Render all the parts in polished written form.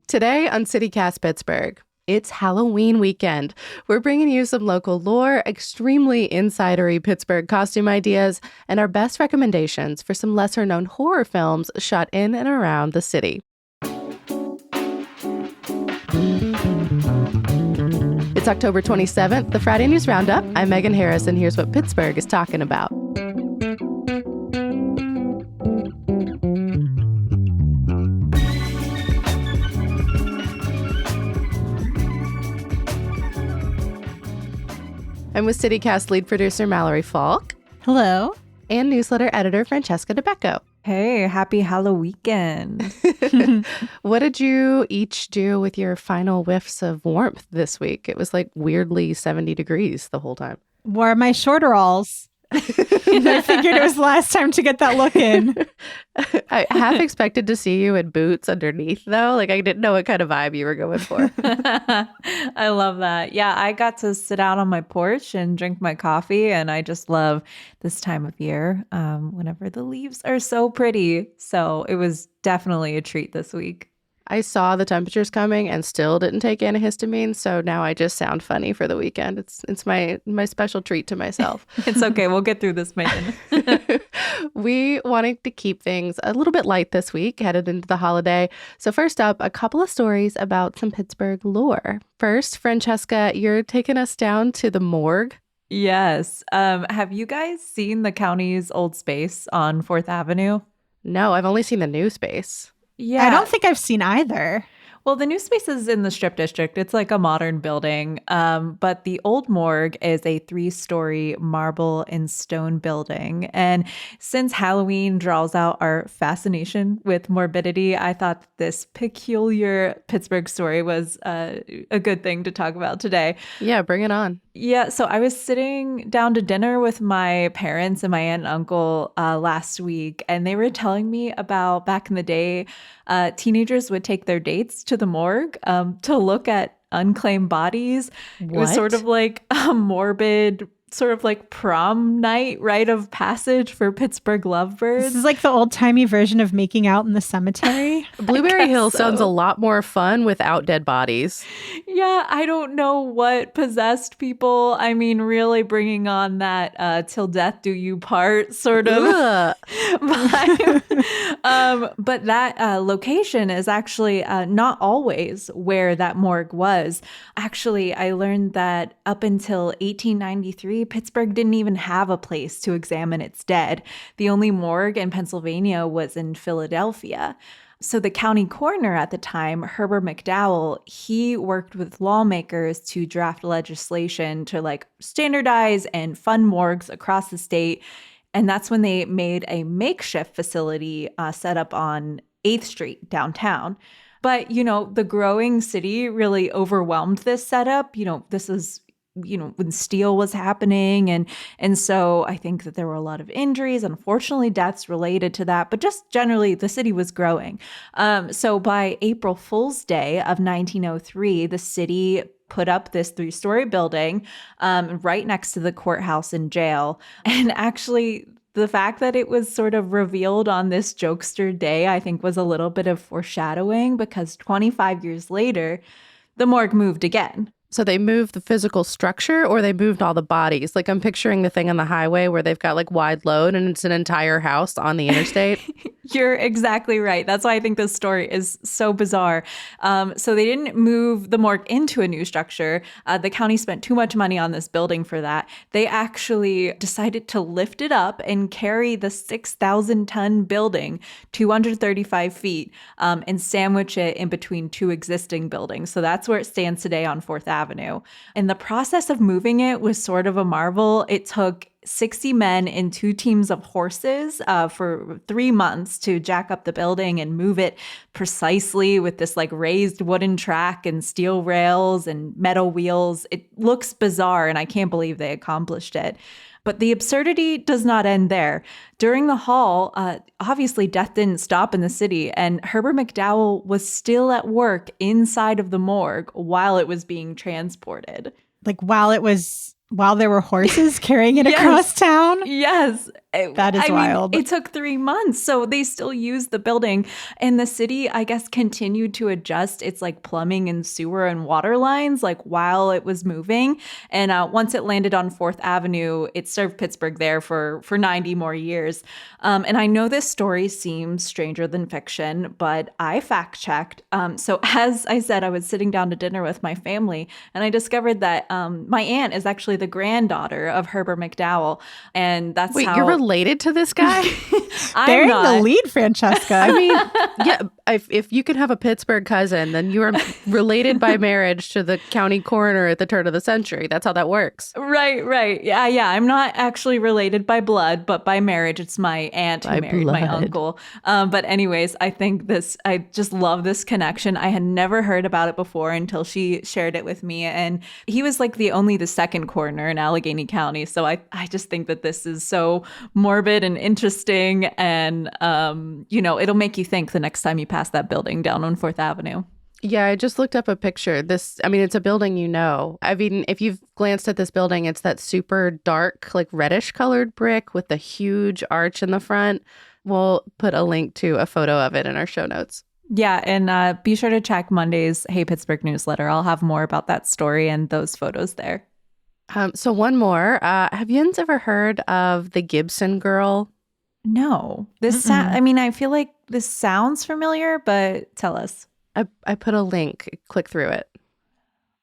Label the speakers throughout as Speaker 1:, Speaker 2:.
Speaker 1: Today on CityCast Pittsburgh, it's Halloween weekend. We're bringing you some local lore, extremely insidery Pittsburgh costume ideas, and our best recommendations for some lesser-known horror films shot in and around the city. It's October 27th, the Friday News Roundup. I'm Megan Harris, and here's what Pittsburgh is talking about. I'm with CityCast lead producer Mallory Falk.
Speaker 2: Hello.
Speaker 1: And newsletter editor Francesca DeBecco.
Speaker 3: Hey, happy Hallo-weekend.
Speaker 1: What did you each do with your final whiffs of warmth this week? It was like weirdly 70 degrees the whole time.
Speaker 2: Wore my shorteralls. I figured it was the last time to get that look in.
Speaker 1: I half expected to see you in boots underneath, though. Like, I didn't know what kind of vibe you were going for.
Speaker 3: I love that. Yeah, I got to sit out on my porch and drink my coffee, and I just love this time of year whenever the leaves are so pretty. So it was definitely a treat this week.
Speaker 1: I saw the temperatures coming and still didn't take antihistamine, so now I just sound funny for the weekend. It's my special treat to myself.
Speaker 3: It's okay. We'll get through this, Megan.
Speaker 1: We wanted to keep things a little bit light this week, headed into the holiday. So first up, a couple of stories about some Pittsburgh lore. First, Francesca, you're taking us down to the morgue.
Speaker 3: Yes. Have you guys seen the county's old space on 4th Avenue?
Speaker 1: No, I've only seen the new space.
Speaker 3: Yeah.
Speaker 2: I don't think I've seen either.
Speaker 3: Well, the new space is in the Strip District. It's like a modern building. But the old morgue is a 3-story marble and stone building. And since Halloween draws out our fascination with morbidity, I thought this peculiar Pittsburgh story was a good thing to talk about today.
Speaker 1: Yeah, bring it on.
Speaker 3: Yeah, so I was sitting down to dinner with my parents and my aunt and uncle last week, and they were telling me about back in the day, teenagers would take their dates to the morgue to look at unclaimed bodies.
Speaker 1: What?
Speaker 3: It was sort of like a morbid, sort of like prom night rite of passage for Pittsburgh lovebirds.
Speaker 2: This is like the old-timey version of making out in the cemetery.
Speaker 1: Blueberry Hill sounds a lot more fun without dead bodies.
Speaker 3: Yeah, I don't know what possessed people. I mean, really bringing on that till death do you part sort of vibe. But that location is actually not always where that morgue was. Actually, I learned that up until 1893, Pittsburgh didn't even have a place to examine its dead. The only morgue in Pennsylvania was in Philadelphia. So the county coroner at the time, Herbert McDowell, he worked with lawmakers to draft legislation to like standardize and fund morgues across the state. And that's when they made a makeshift facility set up on 8th Street downtown. But, you know, the growing city really overwhelmed this setup. You know, this is when steel was happening. And so I think that there were a lot of injuries, unfortunately, deaths related to that. But just generally, the city was growing. So by April Fool's Day of 1903, the city put up this 3-story building right next to the courthouse and jail. And actually, the fact that it was sort of revealed on this jokester day, I think was a little bit of foreshadowing, because 25 years later, the morgue moved again.
Speaker 1: So they moved the physical structure, or they moved all the bodies? Like, I'm picturing the thing on the highway where they've got like wide load and it's an entire house on the interstate.
Speaker 3: You're exactly right. That's why I think this story is so bizarre. So they didn't move the morgue into a new structure. The county spent too much money on this building for that. They actually decided to lift it up and carry the 6,000-ton building 235 feet and sandwich it in between 2 existing buildings. So that's where it stands today on 4th Avenue. And the process of moving it was sort of a marvel. It took 60 men in 2 teams of horses for 3 months to jack up the building and move it precisely with this like raised wooden track and steel rails and metal wheels. It looks bizarre, and I can't believe they accomplished it. But the absurdity does not end there. During the haul, obviously death didn't stop in the city, and Herbert McDowell was still at work inside of the morgue while it was being transported.
Speaker 2: Like while there were horses carrying it across town?
Speaker 3: Yes.
Speaker 2: That is wild.
Speaker 3: It took 3 months. So they still use the building. And the city, I guess, continued to adjust its like plumbing and sewer and water lines like while it was moving. And once it landed on 4th Avenue, it served Pittsburgh there for 90 more years. And I know this story seems stranger than fiction, but I fact checked. So as I said, I was sitting down to dinner with my family, and I discovered that my aunt is actually the granddaughter of Herbert McDowell. And that's
Speaker 1: Wait,
Speaker 3: how
Speaker 1: you're related to this guy?
Speaker 2: Bearing
Speaker 3: not.
Speaker 2: the lead, Francesca.
Speaker 1: I mean, yeah, if you can have a Pittsburgh cousin, then you are related by marriage to the county coroner at the turn of the century. That's how that works.
Speaker 3: Right. Yeah. I'm not actually related by blood, but by marriage. It's my aunt who
Speaker 1: By
Speaker 3: married my
Speaker 1: blood.
Speaker 3: uncle. But anyways, I just love this connection. I had never heard about it before until she shared it with me. And he was like the second coroner in Allegheny County. So I just think that this is so morbid and interesting. And, it'll make you think the next time you pass that building down on 4th Avenue.
Speaker 1: Yeah, I just looked up a picture. It's a building I mean, if you've glanced at this building, it's that super dark, like reddish colored brick with the huge arch in the front. We'll put a link to a photo of it in our show notes.
Speaker 3: Yeah, and be sure to check Monday's Hey Pittsburgh newsletter. I'll have more about that story and those photos there.
Speaker 1: So one more. Have you ever heard of the Gibson girl?
Speaker 3: No. I feel like this sounds familiar, but tell us.
Speaker 1: I put a link. Click through it.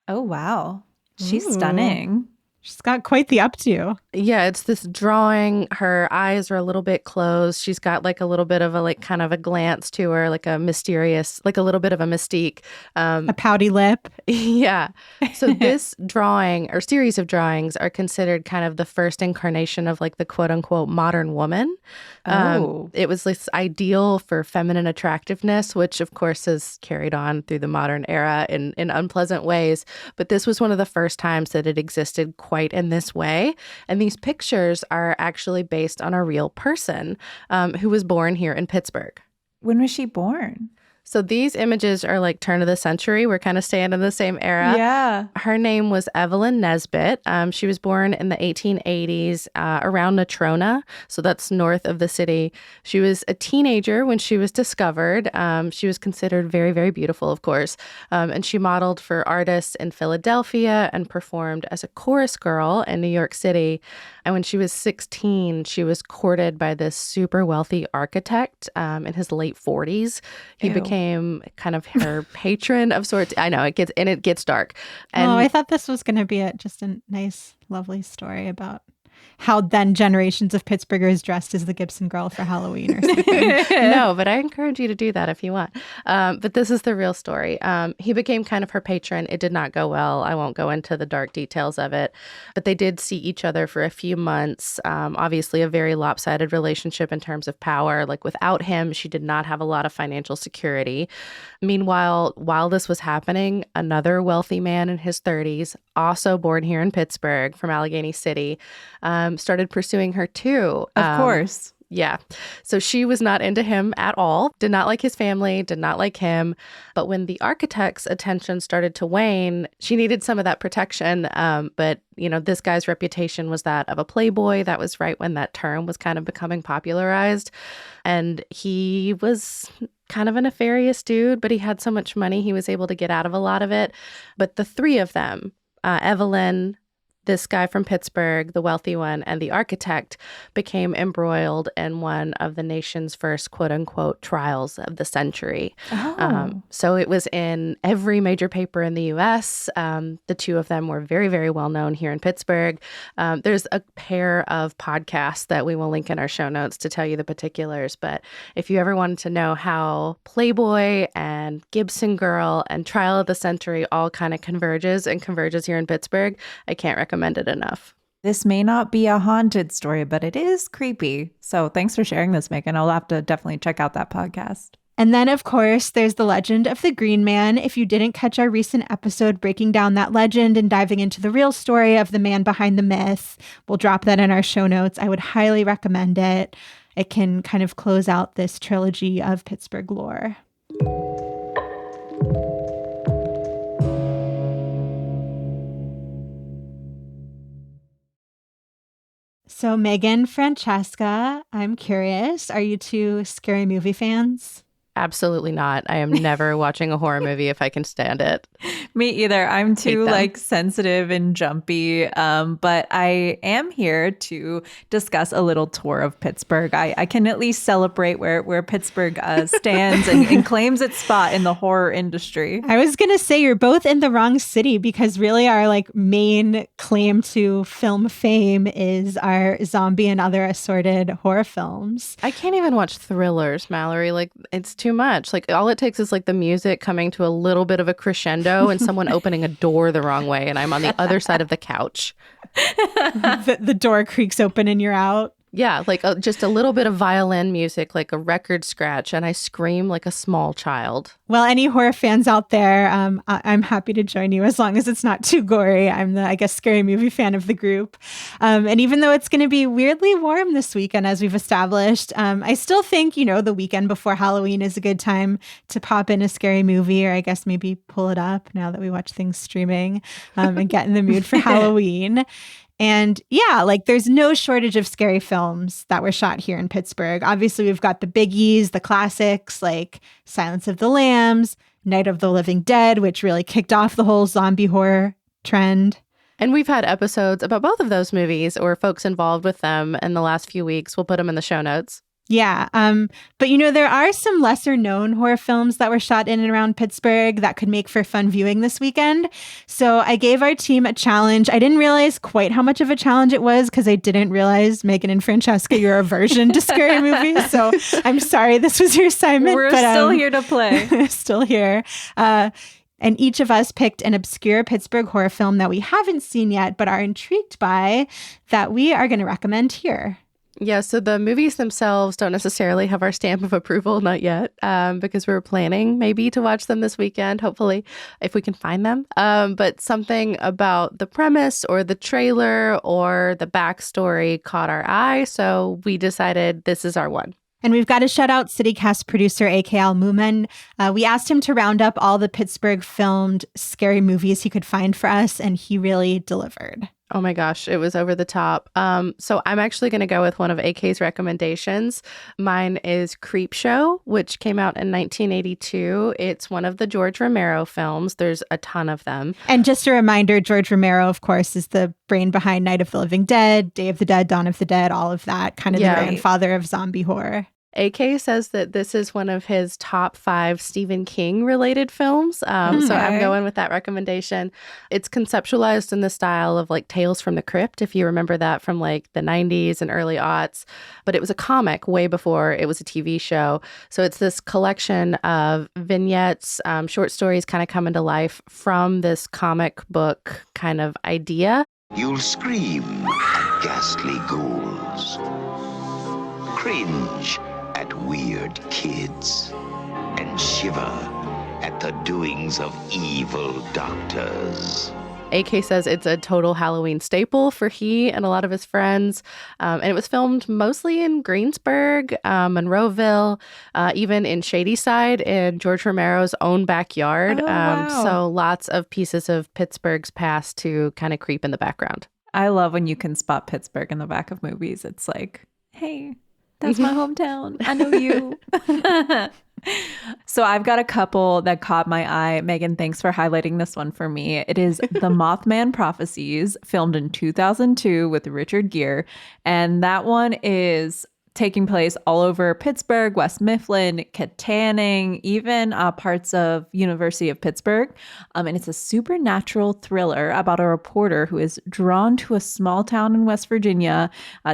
Speaker 3: Oh, wow. She's
Speaker 2: Ooh.
Speaker 3: stunning.
Speaker 2: She's got quite the updo.
Speaker 1: Yeah, it's this drawing. Her eyes are a little bit closed. She's got like a little bit of a kind of a glance to her, like a mysterious, like a little bit of a mystique.
Speaker 2: A pouty lip.
Speaker 1: Yeah. So this drawing or series of drawings are considered kind of the first incarnation of like the quote unquote modern woman. It was this ideal for feminine attractiveness, which of course has carried on through the modern era in unpleasant ways. But this was one of the first times that it existed quite in this way. And these pictures are actually based on a real person who was born here in Pittsburgh.
Speaker 3: When was she born?
Speaker 1: So these images are like turn of the century. We're kind of staying in the same era.
Speaker 3: Yeah.
Speaker 1: Her name was Evelyn Nesbitt. She was born in the 1880s around Natrona. So that's north of the city. She was a teenager when she was discovered. She was considered very, very beautiful, of course. And she modeled for artists in Philadelphia and performed as a chorus girl in New York City. And when she was 16, she was courted by this super wealthy architect in his late 40s. He became kind of her patron of sorts. I know it gets dark. And
Speaker 2: I thought this was going to be just a nice, lovely story about how then generations of Pittsburghers dressed as the Gibson girl for Halloween or something.
Speaker 1: No, but I encourage you to do that if you want. But this is the real story. He became kind of her patron. It did not go well. I won't go into the dark details of it. But they did see each other for a few months. Obviously, a very lopsided relationship in terms of power. Like without him, she did not have a lot of financial security. Meanwhile, while this was happening, another wealthy man in his 30s, also born here in Pittsburgh from Allegheny City, started pursuing her too.
Speaker 3: Of course.
Speaker 1: Yeah. So she was not into him at all, did not like his family, did not like him. But when the architect's attention started to wane, she needed some of that protection. But, this guy's reputation was that of a playboy. That was right when that term was kind of becoming popularized. And he was kind of a nefarious dude, but he had so much money, he was able to get out of a lot of it. But the three of them, Evelyn, this guy from Pittsburgh, the wealthy one, and the architect became embroiled in one of the nation's first quote unquote trials of the century. So it was in every major paper in the U.S. The two of them were very, very well known here in Pittsburgh. There's a pair of podcasts that we will link in our show notes to tell you the particulars. But if you ever wanted to know how Playboy and Gibson Girl and Trial of the Century all kind of converges here in Pittsburgh, I can't recommend it enough.
Speaker 3: This may not be a haunted story, but it is creepy. So thanks for sharing this, Megan. I'll have to definitely check out that podcast.
Speaker 2: And then, of course, there's the legend of the Green Man. If you didn't catch our recent episode breaking down that legend and diving into the real story of the man behind the myth, we'll drop that in our show notes. I would highly recommend it. It can kind of close out this trilogy of Pittsburgh lore. So Megan, Francesca, I'm curious, are you two scary movie fans?
Speaker 1: Absolutely not. I am never watching a horror movie if I can stand it.
Speaker 3: Me either. I'm too
Speaker 1: them.
Speaker 3: sensitive and jumpy. But I am here to discuss a little tour of Pittsburgh. I can at least celebrate where Pittsburgh stands and claims its spot in the horror industry.
Speaker 2: I was going to say you're both in the wrong city because really our main claim to film fame is our zombie and other assorted horror films.
Speaker 1: I can't even watch thrillers, Mallory. It's too much. All it takes is the music coming to a little bit of a crescendo and someone opening a door the wrong way and I'm on the other side of the couch.
Speaker 2: The door creaks open and you're out.
Speaker 1: Yeah, just a little bit of violin music, like a record scratch, and I scream like a small child.
Speaker 2: Well, any horror fans out there, I'm happy to join you as long as it's not too gory. I'm the, I guess, scary movie fan of the group. And even though it's going to be weirdly warm this weekend, as we've established, I still think, the weekend before Halloween is a good time to pop in a scary movie, or I guess maybe pull it up now that we watch things streaming and get in the mood for Halloween. And yeah, there's no shortage of scary films that were shot here in Pittsburgh. Obviously, we've got the biggies, the classics like Silence of the Lambs, Night of the Living Dead, which really kicked off the whole zombie horror trend.
Speaker 1: And we've had episodes about both of those movies or folks involved with them in the last few weeks. We'll put them in the show notes.
Speaker 2: Yeah. But there are some lesser known horror films that were shot in and around Pittsburgh that could make for fun viewing this weekend. So I gave our team a challenge. I didn't realize quite how much of a challenge it was because I didn't realize, Megan and Francesca, your aversion to scary movies. So I'm sorry this was your assignment.
Speaker 3: We're still here to play.
Speaker 2: Still here. And each of us picked an obscure Pittsburgh horror film that we haven't seen yet, but are intrigued by, that we are going to recommend here.
Speaker 1: Yeah, so the movies themselves don't necessarily have our stamp of approval, not yet, because we're planning maybe to watch them this weekend, hopefully, if we can find them. But something about the premise or the trailer or the backstory caught our eye, so we decided this is our one.
Speaker 2: And we've got to shout out CityCast producer A.K.L. Moomin. We asked him to round up all the Pittsburgh filmed scary movies he could find for us, and he really delivered.
Speaker 1: Oh my gosh, it was over the top. So I'm actually going to go with one of AK's recommendations. Mine is Creepshow, which came out in 1982. It's one of the George Romero films. There's a ton of them.
Speaker 2: And just a reminder, George Romero, of course, is the brain behind Night of the Living Dead, Day of the Dead, Dawn of the Dead, all of that, kind of the grandfather of zombie horror.
Speaker 1: AK says that this is one of his top 5 Stephen King related films. So I'm going with that recommendation. It's conceptualized in the style of Tales from the Crypt, if you remember that from the 90s and early aughts. But it was a comic way before it was a TV show. So it's this collection of vignettes, short stories kind of coming to life from this comic book kind of idea.
Speaker 4: You'll scream at ghastly ghouls, cringe at weird kids, and shiver at the doings of evil doctors.
Speaker 1: AK says it's a total Halloween staple for he and a lot of his friends. And it was filmed mostly in Greensburg, Monroeville, even in Shadyside in George Romero's own backyard.
Speaker 3: Wow.
Speaker 1: So lots of pieces of Pittsburgh's past to kind of creep in the background.
Speaker 3: I love when you can spot Pittsburgh in the back of movies. It's hey, that's my hometown. I know you. So I've got a couple that caught my eye. Megan, thanks for highlighting this one for me. It is The Mothman Prophecies, filmed in 2002 with Richard Gere. And that one is taking place all over Pittsburgh, West Mifflin, Katanning, even parts of University of Pittsburgh. And it's a supernatural thriller about a reporter who is drawn to a small town in West Virginia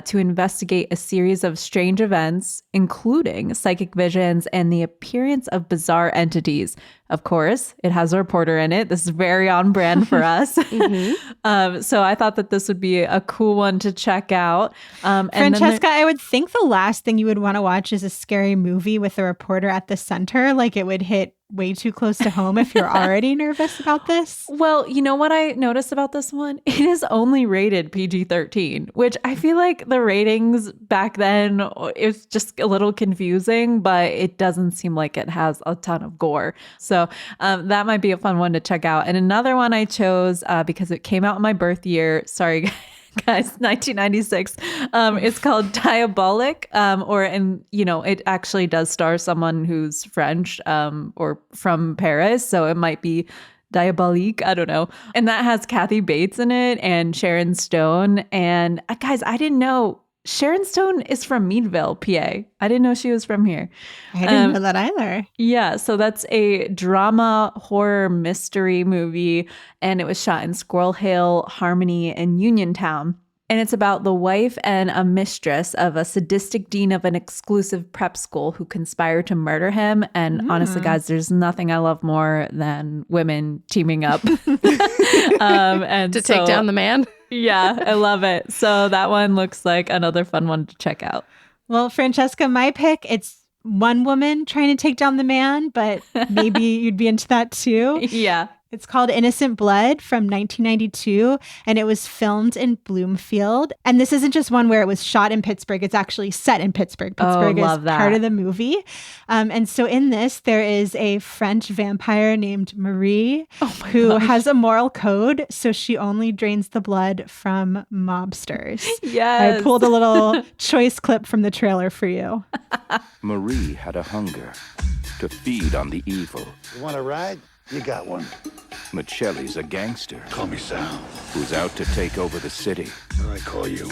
Speaker 3: to investigate a series of strange events, including psychic visions and the appearance of bizarre entities. Of course, it has a reporter in it. This is very on brand for us. So I thought that this would be a cool one to check out.
Speaker 2: Francesca, I would think the last thing you would want to watch is a scary movie with a reporter at the center. It would hit way too close to home if you're already nervous about this.
Speaker 3: Well, you know what I noticed about this one? It is only rated PG-13, which I feel like the ratings back then is just a little confusing, but it doesn't seem like it has a ton of gore. So that might be a fun one to check out. And another one I chose because it came out in my birth year. Sorry, Guys, 1996. It's called Diabolic, it actually does star someone who's French or from Paris, so it might be Diabolique, I don't know. And that has Kathy Bates in it and Sharon Stone. And guys, I didn't know Sharon Stone is from Meadville, PA. I didn't know she was from here.
Speaker 2: I didn't know that either.
Speaker 3: Yeah, so that's a drama horror mystery movie, and it was shot in Squirrel Hill, Harmony, and Uniontown. And it's about the wife and a mistress of a sadistic dean of an exclusive prep school who conspire to murder him. And honestly, guys, there's nothing I love more than women teaming up and
Speaker 1: To take down the man.
Speaker 3: Yeah, I love it. So that one looks like another fun one to check out.
Speaker 2: Well, Francesca, my pick, it's one woman trying to take down the man, but maybe you'd be into that too.
Speaker 3: Yeah.
Speaker 2: It's called Innocent Blood from 1992, and it was filmed in Bloomfield. And this isn't just one where it was shot in Pittsburgh. It's actually set in Pittsburgh. Pittsburgh is part of the movie. And so in this, there is a French vampire named Marie who has a moral code. So she only drains the blood from mobsters.
Speaker 3: Yes.
Speaker 2: I pulled a little choice clip from the trailer for you.
Speaker 5: Marie had a hunger to feed on the evil.
Speaker 6: You want a ride? You got one.
Speaker 5: Michelle's a gangster
Speaker 6: Call me Sal.
Speaker 5: who's out to take over the city.
Speaker 6: What do I call you?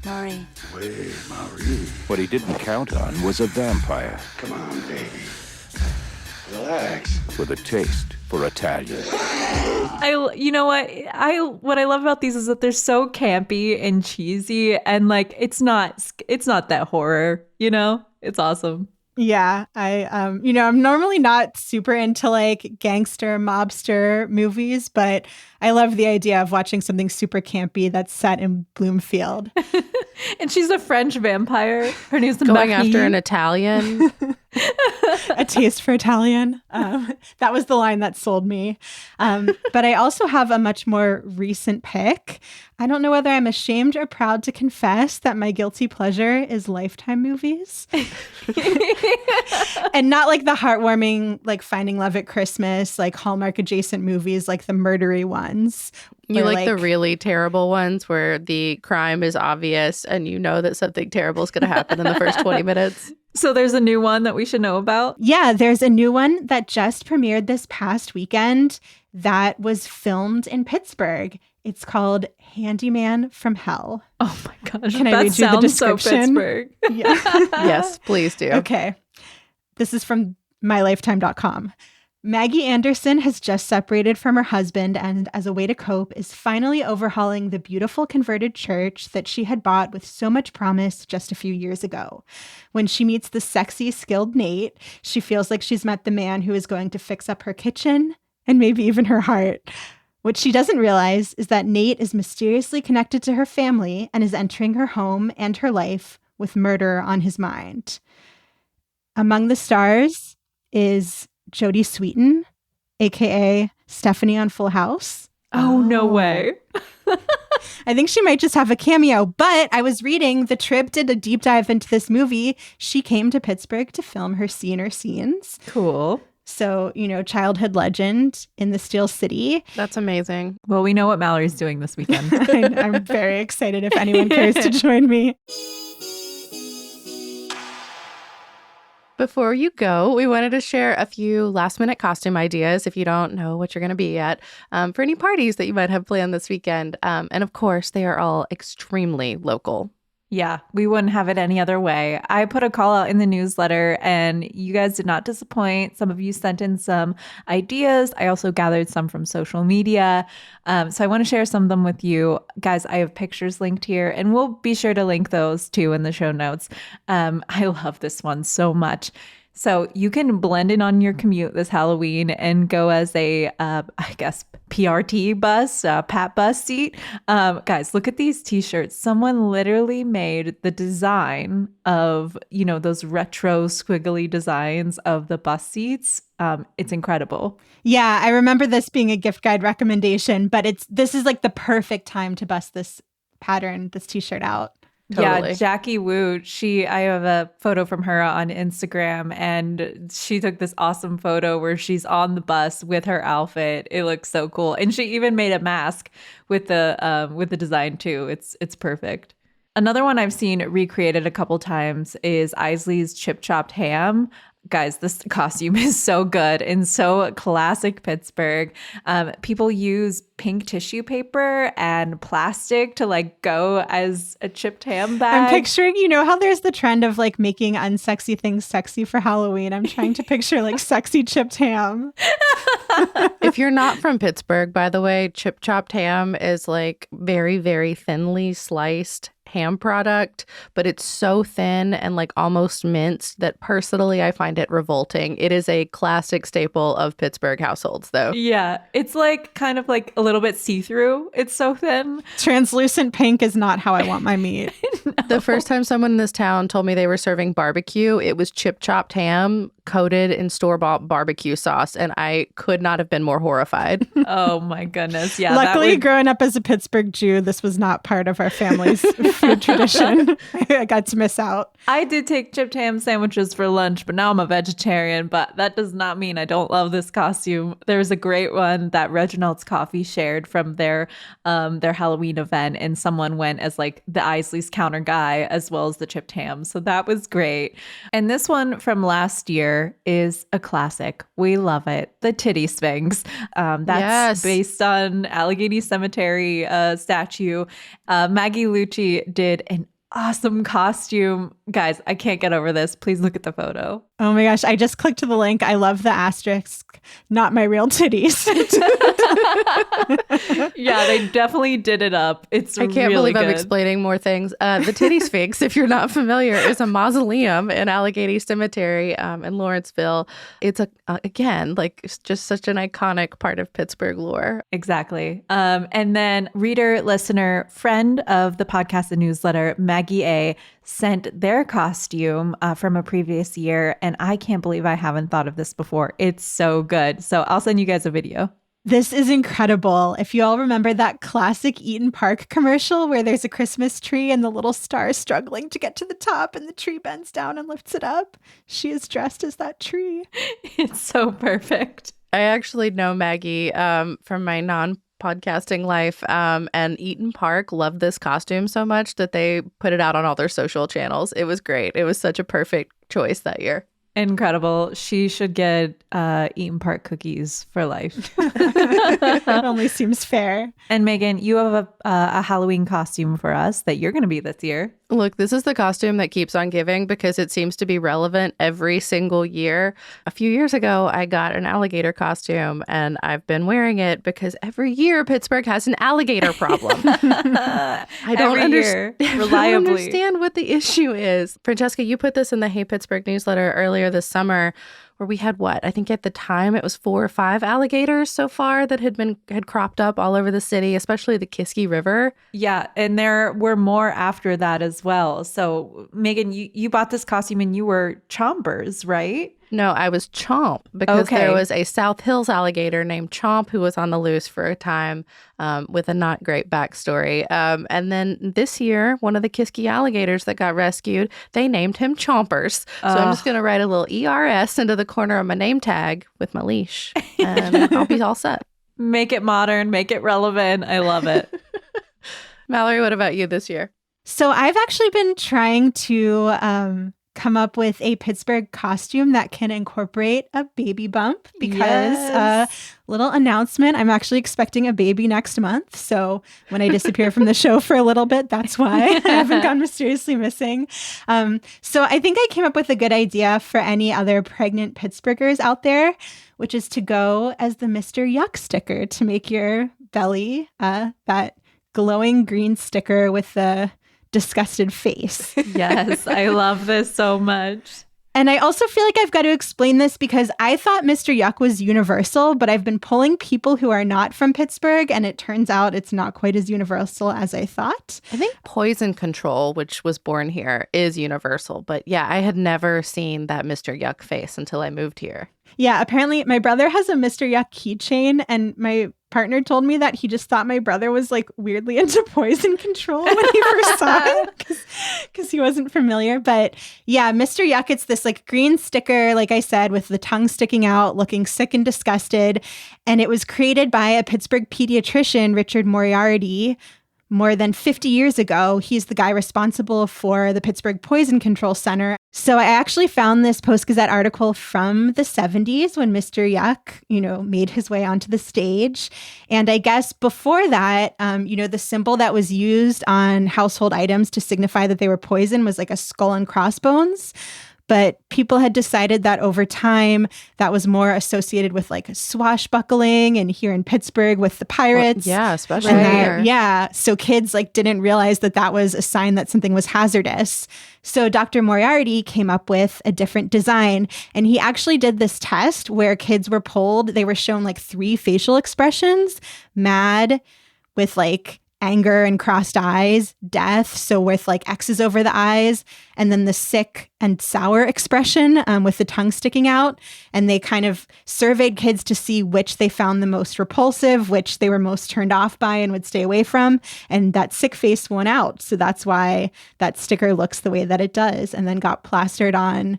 Speaker 7: Marie.
Speaker 6: Hey, Marie.
Speaker 5: What he didn't count on was a vampire
Speaker 6: Come on, baby. Relax.
Speaker 5: with a taste for Italian.
Speaker 3: You know what I love about these is that they're so campy and cheesy, and like it's not that horror, It's awesome.
Speaker 2: Yeah, I'm normally not super into like gangster mobster movies, but I love the idea of watching something super campy that's set in Bloomfield.
Speaker 3: And she's a French vampire. Her name's
Speaker 1: Going
Speaker 3: Marie.
Speaker 1: after an Italian.
Speaker 2: A taste for Italian. That was the line that sold me. But I also have a much more recent pick. I don't know whether I'm ashamed or proud to confess that my guilty pleasure is Lifetime movies. And not like the heartwarming, like Finding Love at Christmas, like Hallmark adjacent movies, like the murdery ones.
Speaker 1: You
Speaker 2: where,
Speaker 1: like the really terrible ones where the crime is obvious and you know that something terrible is going to happen in the first 20 minutes?
Speaker 3: So there's a new one that we should know about.
Speaker 2: Yeah, there's a new one that just premiered this past weekend that was filmed in Pittsburgh. It's called Handyman from Hell.
Speaker 3: Oh my gosh.
Speaker 2: Can I
Speaker 3: that
Speaker 2: read you the
Speaker 3: sounds so
Speaker 2: description?
Speaker 3: Pittsburgh.
Speaker 2: Yeah.
Speaker 1: Yes, please do.
Speaker 2: Okay. This is from mylifetime.com. Maggie Anderson has just separated from her husband and, as a way to cope, is finally overhauling the beautiful converted church that she had bought with so much promise just a few years ago. When she meets the sexy, skilled Nate, she feels like she's met the man who is going to fix up her kitchen and maybe even her heart. What she doesn't realize is that Nate is mysteriously connected to her family and is entering her home and her life with murder on his mind. Among the stars is Jodie Sweetin, a.k.a. Stephanie on Full House.
Speaker 3: Oh, no way.
Speaker 2: I think she might just have a cameo, but I was reading the Trib did a deep dive into this movie. She came to Pittsburgh to film her scenes.
Speaker 3: Cool.
Speaker 2: So, childhood legend in the Steel City.
Speaker 1: That's amazing.
Speaker 3: Well, we know what Mallory's doing this weekend.
Speaker 2: I'm very excited if anyone cares to join me.
Speaker 1: Before you go, we wanted to share a few last-minute costume ideas if you don't know what you're going to be at for any parties that you might have planned this weekend. And of course, they are all extremely local.
Speaker 3: Yeah, we wouldn't have it any other way. I put a call out in the newsletter and you guys did not disappoint. Some of you sent in some ideas. I also gathered some from social media. So I want to share some of them with you. Guys, I have pictures linked here and we'll be sure to link those too in the show notes. I love this one so much. So you can blend in on your commute this Halloween and go as a, PRT bus, Pat bus seat. Guys, look at these t-shirts. Someone literally made the design of, those retro squiggly designs of the bus seats. It's incredible.
Speaker 2: Yeah, I remember this being a gift guide recommendation, but this is like the perfect time to bust this pattern, this t-shirt out.
Speaker 1: Totally.
Speaker 3: Yeah, Jackie Wu, I have a photo from her on Instagram, and she took this awesome photo where she's on the bus with her outfit. It looks so cool. And she even made a mask with the design too. It's perfect. Another one I've seen recreated a couple times is Isley's Chip Chopped Ham. Guys, this costume is so good and so classic Pittsburgh. People use pink tissue paper and plastic to like go as a chipped ham bag.
Speaker 2: I'm picturing, you know how there's the trend of like making unsexy things sexy for Halloween? I'm trying to picture like sexy chipped ham.
Speaker 1: If you're not from Pittsburgh, by the way, chip chopped ham is like very, very thinly sliced ham product, but it's so thin and like almost minced that personally I find it revolting. It is a classic staple of Pittsburgh households, though.
Speaker 3: Yeah, it's like kind of like a little bit see-through. It's so thin.
Speaker 2: Translucent pink is not how I want my meat.
Speaker 1: The first time someone in this town told me they were serving barbecue, it was chip chopped ham coated in store-bought barbecue sauce, and I could not have been more horrified.
Speaker 3: Oh my goodness. Yeah.
Speaker 2: Luckily, growing up as a Pittsburgh Jew, this was not part of our family's food tradition. I got to miss out.
Speaker 3: I did take chipped ham sandwiches for lunch, but now I'm a vegetarian. But that does not mean I don't love this costume. There's a great one that Reginald's Coffee shared from their Halloween event, and someone went as like the Isley's counter guy as well as the chipped ham. So that was great. And this one from last year is a classic. We love it. The Titty Sphinx. That's based on Allegheny Cemetery statue. Maggie Lucci did an awesome costume. Guys, I can't get over this. Please look at the photo.
Speaker 2: Oh my gosh, I just clicked to the link. I love the asterisk. Not my real titties.
Speaker 3: Yeah, they definlely did it up. I can't
Speaker 1: believe
Speaker 3: good.
Speaker 1: I'm explaining more things. The Titty Sphinx, if you're not familiar, is a mausoleum in Allegheny Cemetery in Lawrenceville. It's again, like it's just such an iconic part of Pittsburgh lore.
Speaker 3: Exactly. And then reader, listener, friend of the podcast and newsletter, Maggie A, sent their costume from a previous year. And I can't believe I haven't thought of this before. It's so good. So I'll send you guys a video.
Speaker 2: This is incredible. If you all remember that classic Eaton Park commercial where there's a Christmas tree and the little star is struggling to get to the top and the tree bends down and lifts it up, she is dressed as that tree.
Speaker 3: It's so perfect.
Speaker 1: I actually know Maggie from my non-podcasting life, and Eaton Park loved this costume so much that they put it out on all their social channels. It was great. It was such a perfect choice that year.
Speaker 3: Incredible. She should get Eaton Park cookies for life.
Speaker 2: That only seems fair.
Speaker 3: And Megan, you have a Halloween costume for us that you're going to be this year.
Speaker 1: Look, this is the costume that keeps on giving because it seems to be relevant every single year. A few years ago, I got an alligator costume, and I've been wearing it because every year Pittsburgh has an alligator problem. I don't understand what the issue is. Francesca, you put this in the Hey Pittsburgh newsletter earlier this summer, where we had I think at the time it was 4 or 5 alligators so far that had cropped up all over the city, especially the Kiski River.
Speaker 3: Yeah, and there were more after that as well. So Megan, you bought this costume and you were Chompers, right?
Speaker 1: No, I was Chomp because there was a South Hills alligator named Chomp who was on the loose for a time with a not great backstory. And then this year, one of the Kiski alligators that got rescued, they named him Chompers. So I'm just going to write a little ERS into the corner of my name tag with my leash, and I'll be all set.
Speaker 3: Make it modern, make it relevant. I love it.
Speaker 1: Mallory, what about you this year?
Speaker 2: So I've actually been trying to come up with a Pittsburgh costume that can incorporate a baby bump because little announcement, I'm actually expecting a baby next month. So when I disappear from the show for a little bit, that's why I haven't gone mysteriously missing. So I think I came up with a good idea for any other pregnant Pittsburghers out there, which is to go as the Mr. Yuck sticker to make your belly that glowing green sticker with the disgusted face.
Speaker 3: Yes, I love this so much.
Speaker 2: And I also feel like I've got to explain this because I thought Mr. Yuck was universal, but I've been pulling people who are not from Pittsburgh, and it turns out it's not quite as universal as I thought.
Speaker 1: I think poison control, which was born here, is universal. But yeah, I had never seen that Mr. Yuck face until I moved here.
Speaker 2: Yeah, apparently my brother has a Mr. Yuck keychain, and my partner told me that he just thought my brother was like weirdly into poison control when he first saw it because he wasn't familiar. But yeah, Mr. Yuck, it's this like green sticker, like I said, with the tongue sticking out, looking sick and disgusted. And it was created by a Pittsburgh pediatrician, Richard Moriarty, more than 50 years ago. He's the guy responsible for the Pittsburgh Poison Control Center. So I actually found this Post-Gazette article from the 70s when Mr. Yuck, made his way onto the stage. And I guess before that, the symbol that was used on household items to signify that they were poison was like a skull and crossbones. But people had decided that over time, that was more associated with like swashbuckling, and here in Pittsburgh with the pirates.
Speaker 1: Well, yeah, especially
Speaker 2: Right.
Speaker 1: here.
Speaker 2: Yeah. So kids like didn't realize that that was a sign that something was hazardous. So Dr. Moriarty came up with a different design, and he actually did this test where kids were polled. They were shown like 3 facial expressions: mad, with like anger and crossed eyes; death, so with like X's over the eyes; and then the sick and sour expression with the tongue sticking out. And they kind of surveyed kids to see which they found the most repulsive, which they were most turned off by and would stay away from. And that sick face won out. So that's why that sticker looks the way that it does, and then got plastered on,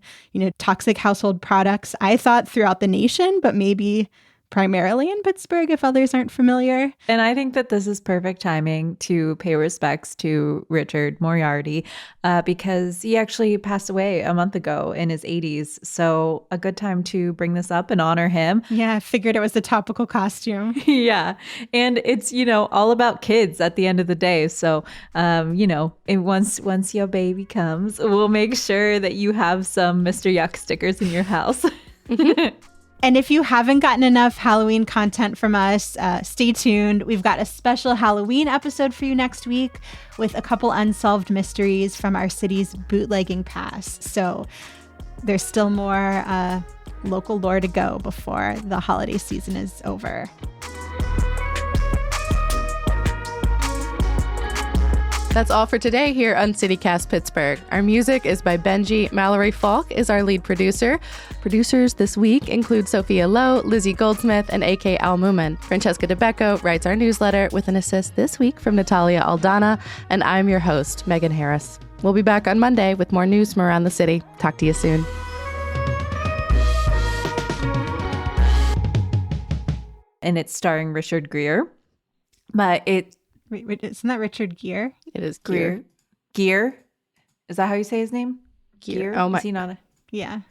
Speaker 2: toxic household products, I thought throughout the nation, but maybe primarily in Pittsburgh if others aren't familiar.
Speaker 3: And I think that this is perfect timing to pay respects to Richard Moriarty because he actually passed away a month ago in his 80s. So a good time to bring this up and honor him.
Speaker 2: Yeah, I figured it was a topical costume.
Speaker 3: Yeah. And it's, all about kids at the end of the day. So, and once your baby comes, we'll make sure that you have some Mr. Yuck stickers in your house.
Speaker 2: And if you haven't gotten enough Halloween content from us, stay tuned. We've got a special Halloween episode for you next week with a couple unsolved mysteries from our city's bootlegging past. So there's still more local lore to go before the holiday season is over.
Speaker 1: That's all for today here on CityCast Pittsburgh. Our music is by Benji. Mallory Falk is our lead producer. Producers this week include Sophia Lowe, Lizzie Goldsmith, and A.K. Al-Mumin. Francesca DeBecco writes our newsletter with an assist this week from Natalia Aldana, and I'm your host, Megan Harris. We'll be back on Monday with more news from around the city. Talk to you soon.
Speaker 3: And it's starring Richard Gere. But
Speaker 2: Wait, isn't that Richard Gere?
Speaker 1: It is Gear.
Speaker 3: Gear? Is that how you say his name?
Speaker 1: Gear. Oh my.
Speaker 3: Is he not a...
Speaker 2: Yeah.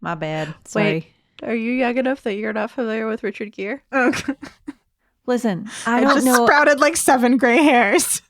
Speaker 3: My bad. Sorry.
Speaker 1: Wait, are you young enough that you're not familiar with Richard Gere?
Speaker 2: Okay.
Speaker 3: Listen, I
Speaker 2: I
Speaker 3: don't
Speaker 2: just
Speaker 3: know.
Speaker 2: sprouted like 7 gray hairs.